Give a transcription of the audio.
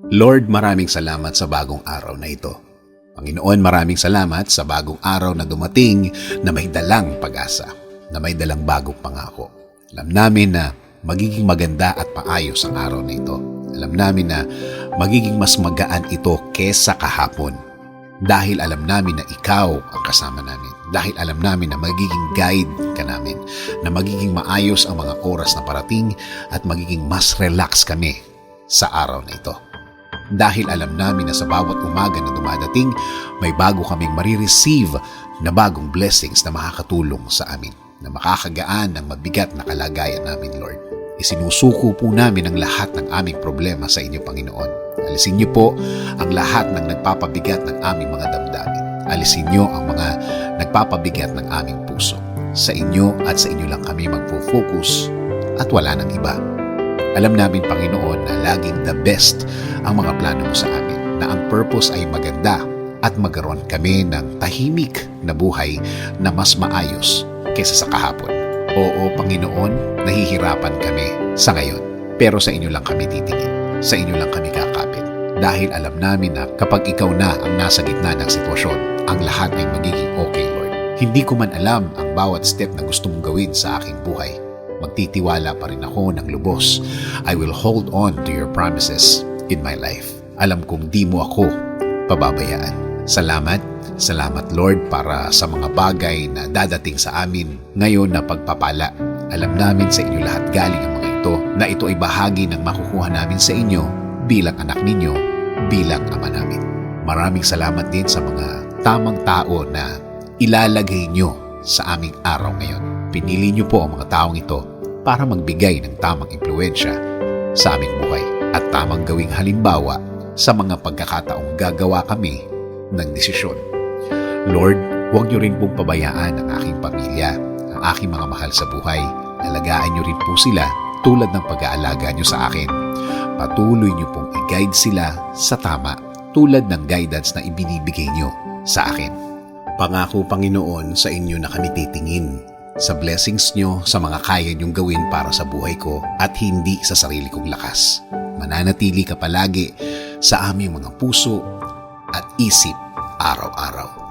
Lord, maraming salamat sa bagong araw na ito. Panginoon, maraming salamat sa bagong araw na dumating na may dalang pag-asa, na may dalang bagong pangako. Alam namin na magiging maganda at maayos ang araw na ito. Alam namin na magiging mas magaan ito kesa kahapon. Dahil alam namin na ikaw ang kasama namin. Dahil alam namin na magiging guide ka namin. Na magiging maayos ang mga oras na parating at magiging mas relax kami sa araw na ito. Dahil alam namin na sa bawat umaga na dumadating, may bago kaming marireceive na bagong blessings na makakatulong sa amin. Na makakagaan ng mabigat na kalagayan namin, Lord. Isinusuko po namin ang lahat ng aming problema sa inyo, Panginoon. Alisin niyo po ang lahat ng nagpapabigat ng aming mga damdamin. Alisin niyo ang mga nagpapabigat ng aming puso. Sa inyo at sa inyo lang kami magpo-focus at wala nang iba. Alam namin, Panginoon, na laging the best ang mga plano mo sa amin. Na ang purpose ay maganda at magkaroon kami ng tahimik na buhay na mas maayos kaysa sa kahapon. Oo, Panginoon, nahihirapan kami sa ngayon. Pero sa inyo lang kami titingin. Sa inyo lang kami kakapit. Dahil alam namin na kapag ikaw na ang nasa gitna ng sitwasyon, ang lahat ay magiging okay, Lord. Hindi ko man alam ang bawat step na gusto mong gawin sa aking buhay. Magtitiwala pa rin ako ng lubos. I will hold on to your promises in my life. Alam kong di mo ako pababayaan. Salamat Lord para sa mga bagay na dadating sa amin ngayon na pagpapala. Alam namin sa inyo lahat galing ang mga ito, na ito ay bahagi ng makukuha namin sa inyo bilang anak ninyo, bilang ama namin. Maraming salamat din sa mga tamang tao na ilalagay nyo sa aming araw ngayon. Pinili nyo po ang mga taong ito para magbigay ng tamang impluwensya sa aming buhay at tamang gawing halimbawa sa mga pagkakataong gagawa kami ng desisyon. Lord, huwag niyo rin pong pabayaan ang aking pamilya, ang aking mga mahal sa buhay. Alagaan niyo rin po sila tulad ng pag-aalaga niyo sa akin. Patuloy niyo pong i-guide sila sa tama tulad ng guidance na ibinibigay niyo sa akin. Pangako, Panginoon, sa inyo na kami titingin. Sa blessings niyo, sa mga kaya niyong gawin para sa buhay ko at hindi sa sarili kong lakas. Mananatili ka palagi sa aming mga puso at isip araw-araw.